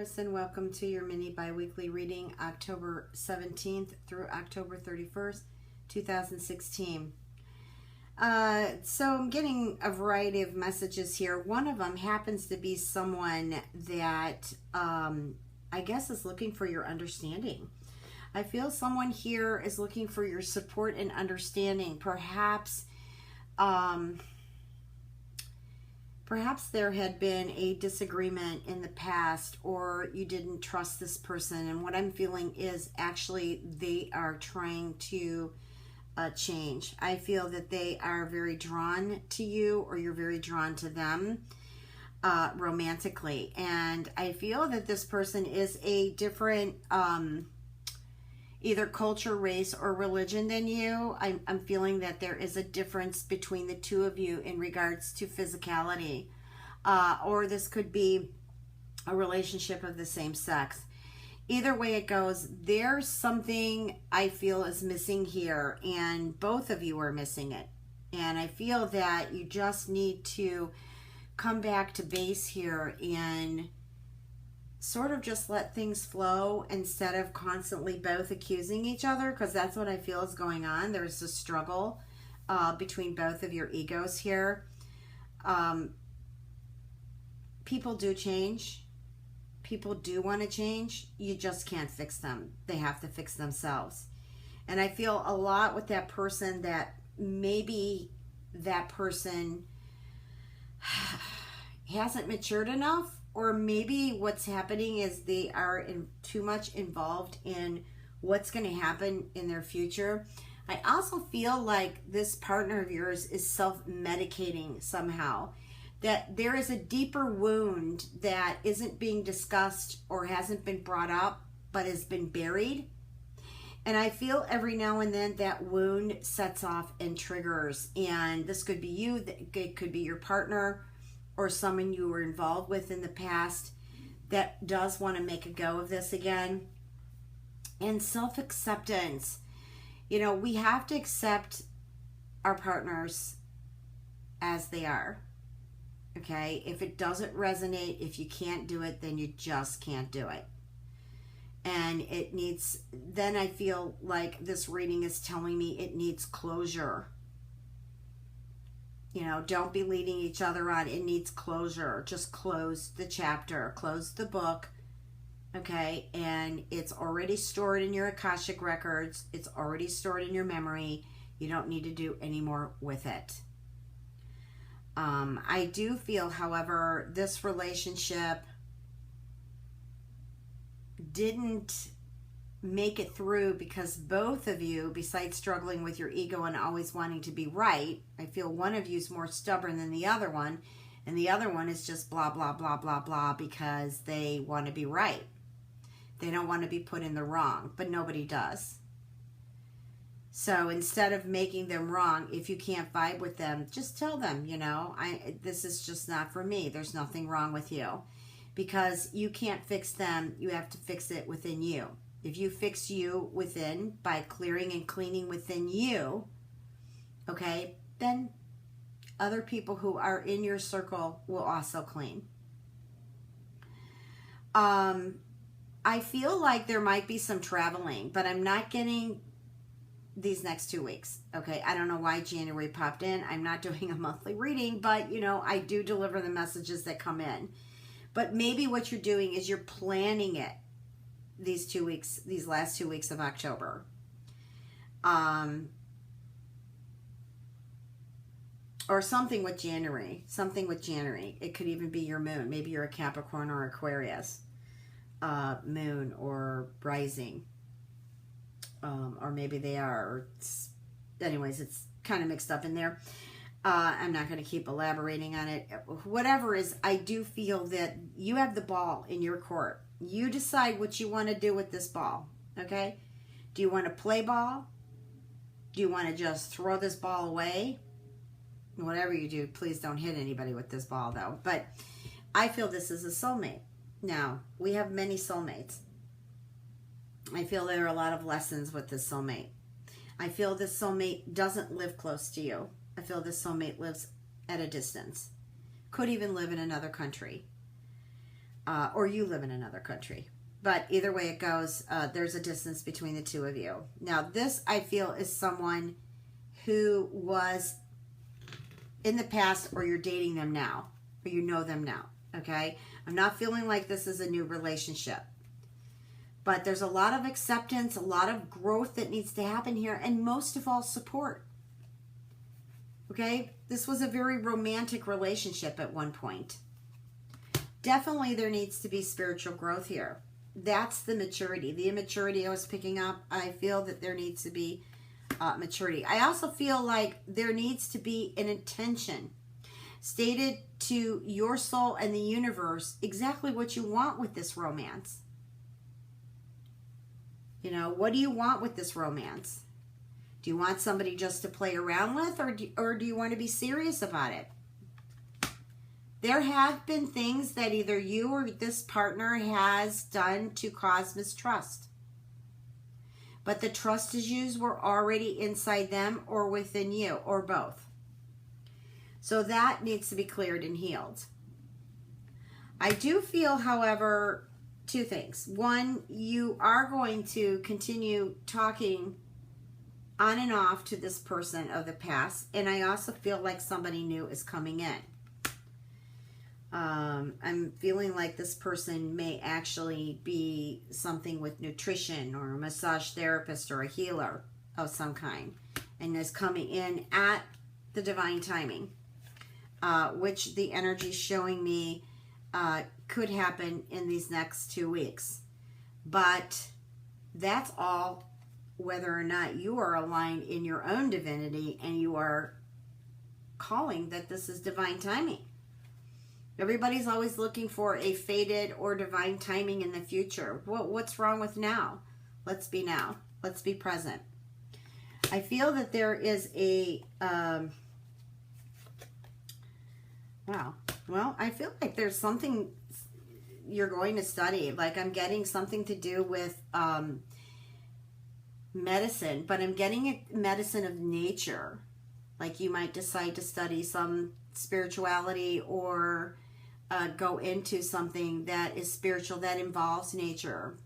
Taurus, and welcome to your mini bi-weekly reading, October 17th through October 31st, 2016. So I'm getting a variety of messages here. One of them happens to be someone that I guess is looking for your understanding. I feel someone here is looking for your support and understanding. Perhaps there had been a disagreement in the past, or you didn't trust this person. And what I'm feeling is actually they are trying to change. I feel that they are very drawn to you, or you're very drawn to them romantically. And I feel that this person is a different either culture, race, or religion than you. I'm feeling that there is a difference between the two of you in regards to physicality. Or this could be a relationship of the same sex. Either way it goes, there's something I feel is missing here, and both of you are missing it. And I feel that you just need to come back to base here and sort of just let things flow instead of constantly both accusing each other, because that's what I feel is going on. There's a struggle between both of your egos here. People do change. People do want to change. You just can't fix them. They have to fix themselves. And I feel a lot with that person that maybe that person hasn't matured enough. Or maybe what's happening is they are too much involved in what's going to happen in their future. I also feel like this partner of yours is self-medicating somehow. That there is a deeper wound that isn't being discussed or hasn't been brought up, but has been buried. And I feel every now and then that wound sets off and triggers. And this could be you, it could be your partner, or someone you were involved with in the past that does want to make a go of this again. And self-acceptance. You know, we have to accept our partners as they are. Okay? If it doesn't resonate, if you can't do it, then you just can't do it. And it needs, then I feel like this reading is telling me it needs closure. You know, don't be leading each other on. It needs closure. Just close the chapter. Close the book. Okay? And it's already stored in your Akashic records. It's already stored in your memory. You don't need to do any more with it. I do feel, however, this relationship didn't make it through because both of you, besides struggling with your ego and always wanting to be right, I feel one of you is more stubborn than the other one, and the other one is just blah, blah, blah, blah, blah, because they want to be right. They don't want to be put in the wrong, but nobody does. So instead of making them wrong, if you can't vibe with them, just tell them, you know, this is just not for me. There's nothing wrong with you. Because you can't fix them, you have to fix it within you. If you fix you within by clearing and cleaning within you, okay, then other people who are in your circle will also clean. I feel like there might be some traveling, but I'm not getting these next 2 weeks. Okay, I don't know why January popped in. I'm not doing a monthly reading, but you know, I do deliver the messages that come in. But maybe what you're doing is you're planning it these 2 weeks, these last 2 weeks of October. Or something with January. Something with January. It could even be your moon. Maybe you're a Capricorn or Aquarius moon or rising. Or maybe they are. Anyways, it's kind of mixed up in there. I'm not going to keep elaborating on it. Whatever is, I do feel that you have the ball in your court. You decide what you want to do with this ball, okay? Do you want to play ball? Do you want to just throw this ball away? Whatever you do, please don't hit anybody with this ball, though. But I feel this is a soulmate. Now, we have many soulmates. I feel there are a lot of lessons with this soulmate. I feel this soulmate doesn't live close to you. I feel this soulmate lives at a distance. Could even live in another country. or you live in another country. But either way it goes, there's a distance between the two of you. Now, this, I feel, is someone who was in the past, or you're dating them now, or you know them now, okay? I'm not feeling like this is a new relationship. But there's a lot of acceptance, a lot of growth that needs to happen here, and most of all, support. Okay? This was a very romantic relationship at one point. Definitely there needs to be spiritual growth here. That's the maturity. The immaturity I was picking up, I feel that there needs to be maturity. I also feel like there needs to be an intention stated to your soul and the universe exactly what you want with this romance. You know, what do you want with this romance? Do you want somebody just to play around with, or do you want to be serious about it? There have been things that either you or this partner has done to cause mistrust. But the trust issues were already inside them or within you, or both. So that needs to be cleared and healed. I do feel, however, two things. One, you are going to continue talking on and off to this person of the past. And I also feel like somebody new is coming in. I'm feeling like this person may actually be something with nutrition, or a massage therapist, or a healer of some kind, and is coming in at the divine timing, which the energy is showing me could happen in these next 2 weeks. But that's all whether or not you are aligned in your own divinity and you are calling that this is divine timing. Everybody's always looking for a fated or divine timing in the future. What's wrong with now? Let's be now. Let's be present. I feel that there is a... wow. Well, I feel like there's something you're going to study. Like, I'm getting something to do with medicine, but I'm getting a medicine of nature. Like, you might decide to study some spirituality, or go into something that is spiritual that involves nature.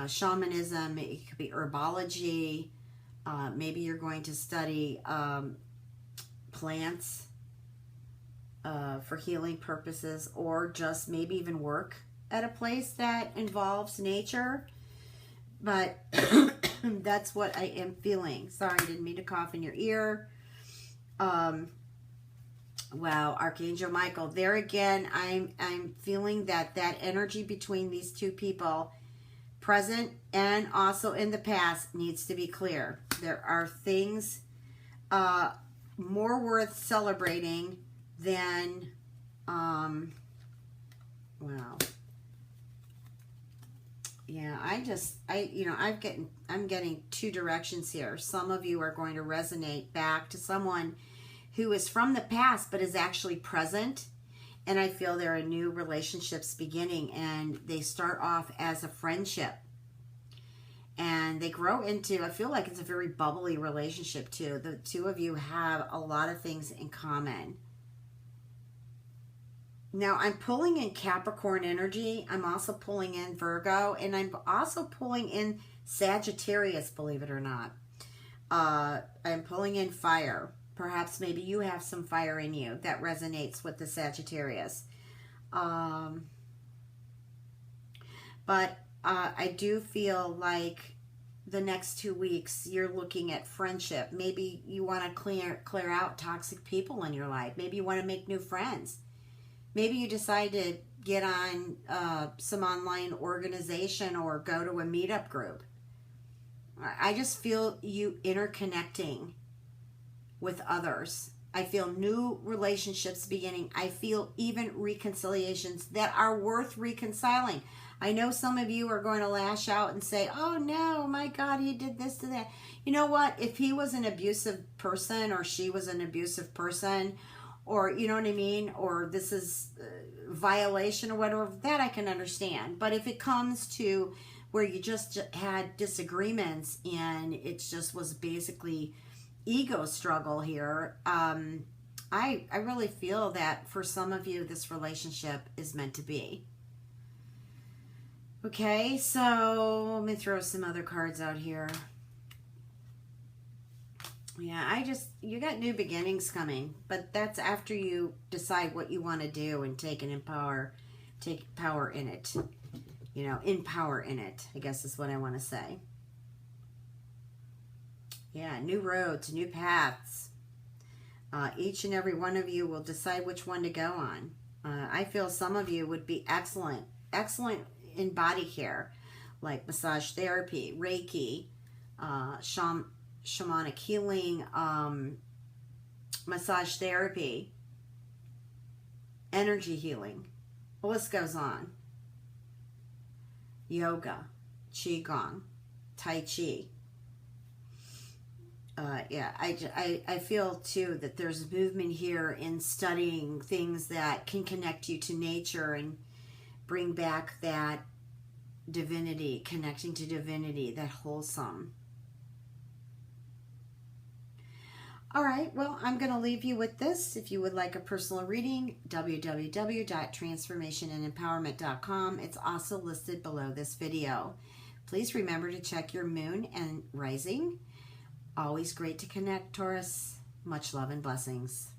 Shamanism, it could be herbology. Maybe you're going to study plants for healing purposes, or just maybe even work at a place that involves nature. But that's what I am feeling. Sorry, I didn't mean to cough in your ear. Wow, Archangel Michael. There again, I'm feeling that energy between these two people, present and also in the past, needs to be clear. There are things more worth celebrating than wow. Yeah, I'm getting two directions here. Some of you are going to resonate back to someone who is from the past but is actually present. And I feel there are new relationships beginning, and they start off as a friendship. And they grow into, I feel like it's a very bubbly relationship too. The two of you have a lot of things in common. Now, I'm pulling in Capricorn energy. I'm also pulling in Virgo, and I'm also pulling in Sagittarius, believe it or not. I'm pulling in fire. Perhaps maybe you have some fire in you that resonates with the Sagittarius. But I do feel like the next 2 weeks you're looking at friendship. Maybe you want to clear out toxic people in your life. Maybe you want to make new friends. Maybe you decide to get on some online organization or go to a meetup group. I just feel you interconnecting with others. I feel new relationships beginning. I feel even reconciliations that are worth reconciling. I know some of you are going to lash out and say, oh no, my God, he did this to that. You know what? If he was an abusive person, or she was an abusive person, or you know what I mean, or this is violation or whatever, that I can understand. But if it comes to where you just had disagreements and it just was basically ego struggle here, I really feel that for some of you, this relationship is meant to be. Okay, so let me throw some other cards out here. Yeah, you got new beginnings coming, but that's after you decide what you want to do and take power in it. You know, empower in it, I guess is what I want to say. Yeah, new roads, new paths. Each and every one of you will decide which one to go on. I feel some of you would be excellent in body care, like massage therapy, Reiki, shamanic healing, massage therapy, energy healing. The list goes on. Yoga, qigong, tai chi. Yeah, I feel too that there's a movement here in studying things that can connect you to nature and bring back that divinity, connecting to divinity, that wholesome. All right, well, I'm going to leave you with this. If you would like a personal reading, www.transformationandempowerment.com. It's also listed below this video. Please remember to check your moon and rising. Always great to connect, Taurus. Much love and blessings.